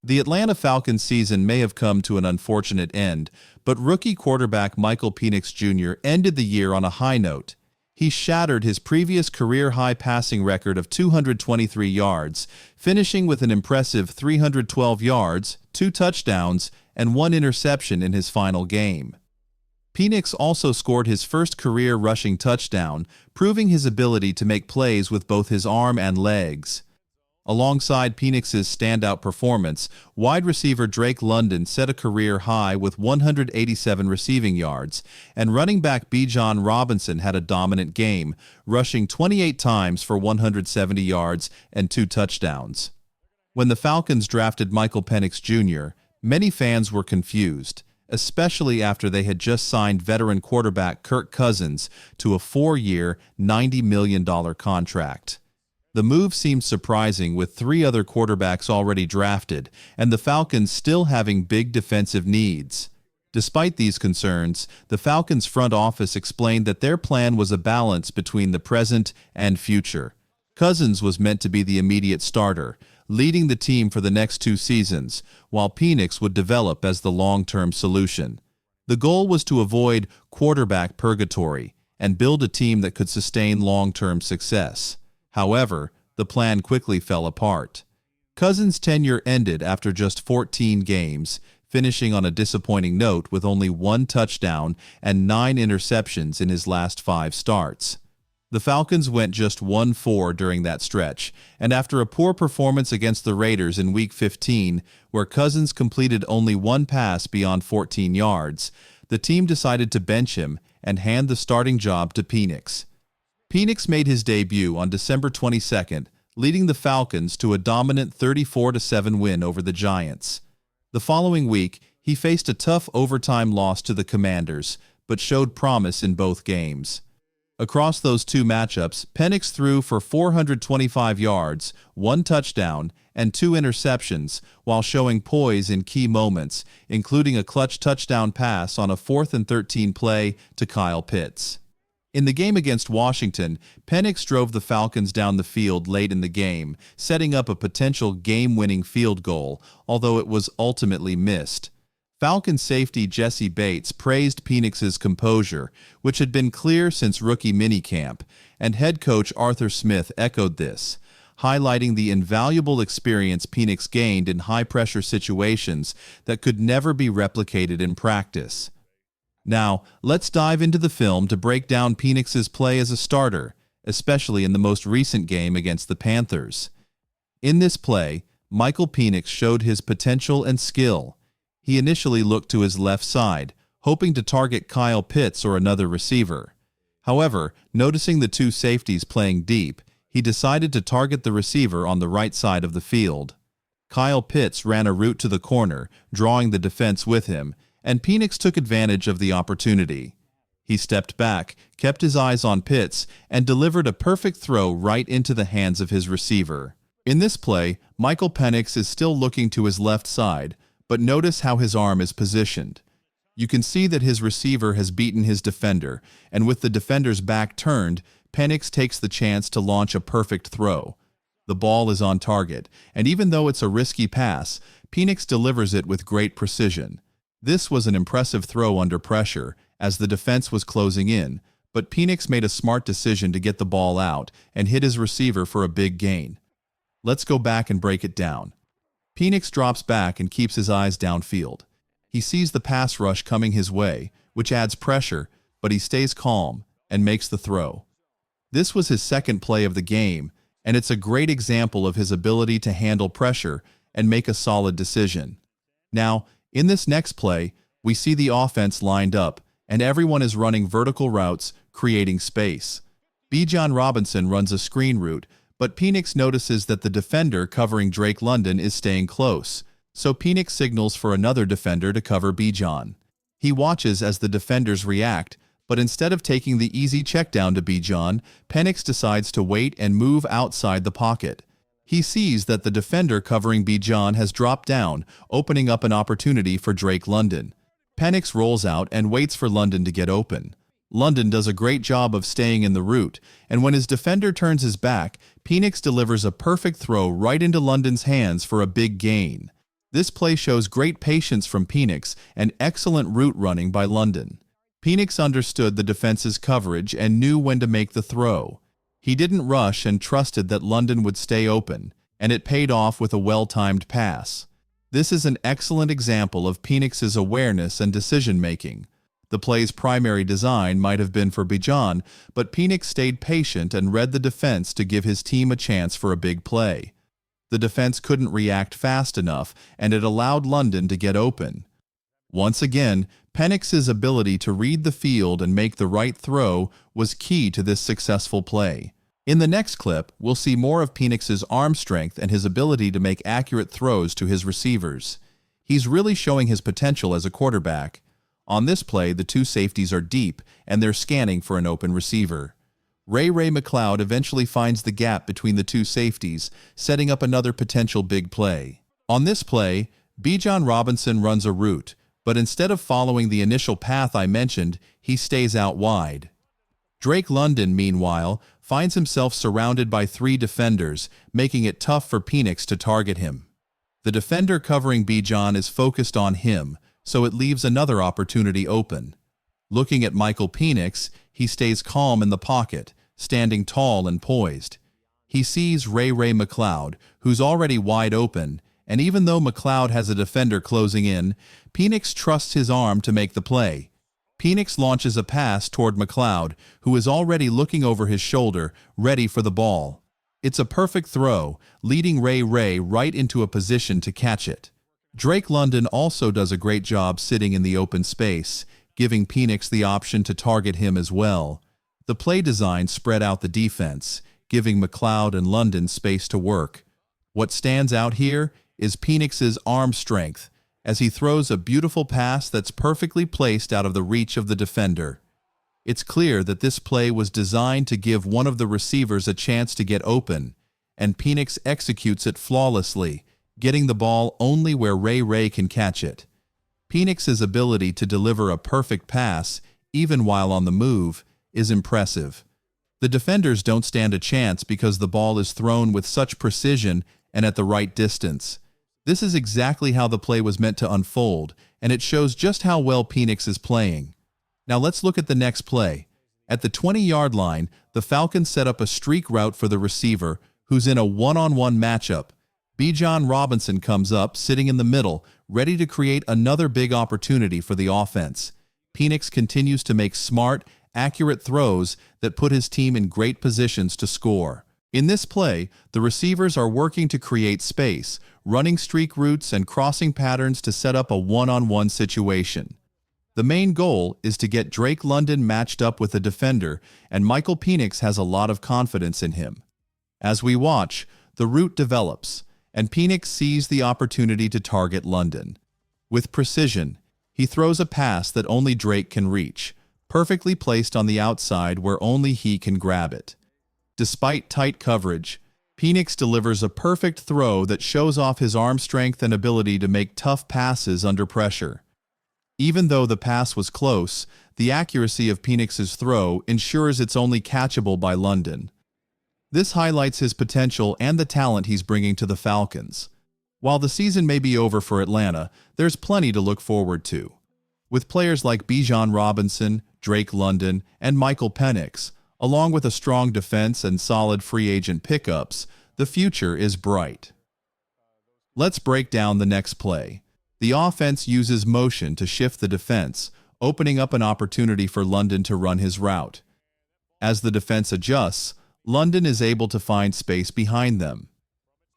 The Atlanta Falcons season may have come to an unfortunate end, but rookie quarterback Michael Penix Jr. ended the year on a high note. He shattered his previous career-high passing record of 223 yards, finishing with an impressive 312 yards, 2 touchdowns, and 1 interception in his final game. Penix also scored his first career rushing touchdown, proving his ability to make plays with both his arm and legs. Alongside Penix's standout performance, wide receiver Drake London set a career high with 187 receiving yards, and running back Bijan Robinson had a dominant game, rushing 28 times for 170 yards and 2 touchdowns. When the Falcons drafted Michael Penix Jr., many fans were confused, especially after they had just signed veteran quarterback Kirk Cousins to a 4-year, $90 million contract. The move seemed surprising with 3 other quarterbacks already drafted and the Falcons still having big defensive needs. Despite these concerns, the Falcons front office explained that their plan was a balance between the present and future. Cousins was meant to be the immediate starter, leading the team for the next 2 seasons, while Penix would develop as the long-term solution. The goal was to avoid quarterback purgatory and build a team that could sustain long-term success. However, the plan quickly fell apart. Cousins' tenure ended after just 14 games, finishing on a disappointing note with only 1 touchdown and 9 interceptions in his last 5 starts. The Falcons went just 1-4 during that stretch, and after a poor performance against the Raiders in Week 15, where Cousins completed only 1 pass beyond 14 yards, the team decided to bench him and hand the starting job to Penix. Penix made his debut on December 22nd, leading the Falcons to a dominant 34-7 win over the Giants. The following week, he faced a tough overtime loss to the Commanders, but showed promise in both games. Across those 2 matchups, Penix threw for 425 yards, 1 touchdown, and 2 interceptions, while showing poise in key moments, including a clutch touchdown pass on a 4th and 13 play to Kyle Pitts. In the game against Washington, Penix drove the Falcons down the field late in the game, setting up a potential game-winning field goal, although it was ultimately missed. Falcons safety Jesse Bates praised Penix's composure, which had been clear since rookie minicamp, and head coach Arthur Smith echoed this, highlighting the invaluable experience Penix gained in high-pressure situations that could never be replicated in practice. Now, let's dive into the film to break down Penix's play as a starter, especially in the most recent game against the Panthers. In this play, Michael Penix showed his potential and skill. He initially looked to his left side, hoping to target Kyle Pitts or another receiver. However, noticing the 2 safeties playing deep, he decided to target the receiver on the right side of the field. Kyle Pitts ran a route to the corner, drawing the defense with him, and Penix took advantage of the opportunity. He stepped back, kept his eyes on Pitts, and delivered a perfect throw right into the hands of his receiver. In this play, Michael Penix is still looking to his left side, but notice how his arm is positioned. You can see that his receiver has beaten his defender, and with the defender's back turned, Penix takes the chance to launch a perfect throw. The ball is on target, and even though it's a risky pass, Penix delivers it with great precision. This was an impressive throw under pressure, as the defense was closing in, but Penix made a smart decision to get the ball out and hit his receiver for a big gain. Let's go back and break it down. Penix drops back and keeps his eyes downfield. He sees the pass rush coming his way, which adds pressure, but he stays calm and makes the throw. This was his second play of the game, and it's a great example of his ability to handle pressure and make a solid decision. Now, in this next play, we see the offense lined up, and everyone is running vertical routes, creating space. Bijan Robinson runs a screen route, but Penix notices that the defender covering Drake London is staying close, so Penix signals for another defender to cover Bijan. He watches as the defenders react, but instead of taking the easy check down to Bijan, Penix decides to wait and move outside the pocket. He sees that the defender covering Bijan has dropped down, opening up an opportunity for Drake London. Penix rolls out and waits for London to get open. London does a great job of staying in the route, and when his defender turns his back, Penix delivers a perfect throw right into London's hands for a big gain. This play shows great patience from Penix and excellent route running by London. Penix understood the defense's coverage and knew when to make the throw. He didn't rush and trusted that London would stay open, and it paid off with a well-timed pass. This is an excellent example of Penix's awareness and decision-making. The play's primary design might have been for Bijan, but Penix stayed patient and read the defense to give his team a chance for a big play. The defense couldn't react fast enough, and it allowed London to get open. Once again, Penix's ability to read the field and make the right throw was key to this successful play. In the next clip, we'll see more of Penix's arm strength and his ability to make accurate throws to his receivers. He's really showing his potential as a quarterback. On this play, the two safeties are deep, and they're scanning for an open receiver. Ray McCloud eventually finds the gap between the two safeties, setting up another potential big play. On this play, Bijan Robinson runs a route, but instead of following the initial path I mentioned, he stays out wide. Drake London, meanwhile, finds himself surrounded by 3 defenders, making it tough for Penix to target him. The defender covering Bijan is focused on him, so it leaves another opportunity open. Looking at Michael Penix, he stays calm in the pocket, standing tall and poised. He sees Ray McCloud, who's already wide open, and even though McCloud has a defender closing in, Penix trusts his arm to make the play. Penix launches a pass toward McCloud, who is already looking over his shoulder, ready for the ball. It's a perfect throw, leading Ray right into a position to catch it. Drake London also does a great job sitting in the open space, giving Penix the option to target him as well. The play design spread out the defense, giving McCloud and London space to work. What stands out here is Penix's arm strength, as he throws a beautiful pass that's perfectly placed out of the reach of the defender. It's clear that this play was designed to give one of the receivers a chance to get open, and Penix executes it flawlessly, getting the ball only where Ray can catch it. Penix's ability to deliver a perfect pass, even while on the move, is impressive. The defenders don't stand a chance because the ball is thrown with such precision and at the right distance. This is exactly how the play was meant to unfold, and it shows just how well Penix is playing. Now let's look at the next play. At the 20-yard line, the Falcons set up a streak route for the receiver, who's in a one-on-one matchup. Bijan Robinson comes up, sitting in the middle, ready to create another big opportunity for the offense. Penix continues to make smart, accurate throws that put his team in great positions to score. In this play, the receivers are working to create space, running streak routes and crossing patterns to set up a one-on-one situation. The main goal is to get Drake London matched up with a defender, and Michael Penix has a lot of confidence in him. As we watch, the route develops, and Penix sees the opportunity to target London. With precision, he throws a pass that only Drake can reach, perfectly placed on the outside where only he can grab it. Despite tight coverage, Penix delivers a perfect throw that shows off his arm strength and ability to make tough passes under pressure. Even though the pass was close, the accuracy of Penix's throw ensures it's only catchable by London. This highlights his potential and the talent he's bringing to the Falcons. While the season may be over for Atlanta, there's plenty to look forward to. With players like Bijan Robinson, Drake London, and Michael Penix, along with a strong defense and solid free agent pickups, the future is bright. Let's break down the next play. The offense uses motion to shift the defense, opening up an opportunity for London to run his route. As the defense adjusts, London is able to find space behind them.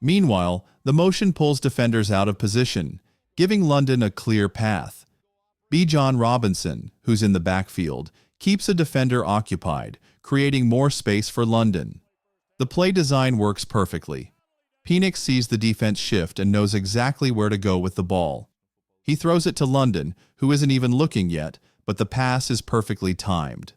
Meanwhile, the motion pulls defenders out of position, giving London a clear path. Bijan Robinson, who's in the backfield, keeps a defender occupied, creating more space for London. The play design works perfectly. Penix sees the defense shift and knows exactly where to go with the ball. He throws it to London, who isn't even looking yet, but the pass is perfectly timed.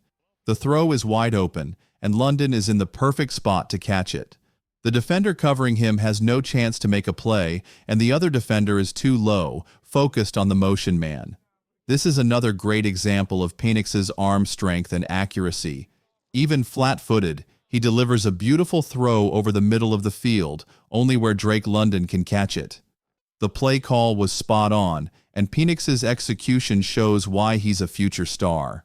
The throw is wide open, and London is in the perfect spot to catch it. The defender covering him has no chance to make a play, and the other defender is too low, focused on the motion man. This is another great example of Penix's arm strength and accuracy. Even flat-footed, he delivers a beautiful throw over the middle of the field, only where Drake London can catch it. The play call was spot on, and Penix's execution shows why he's a future star.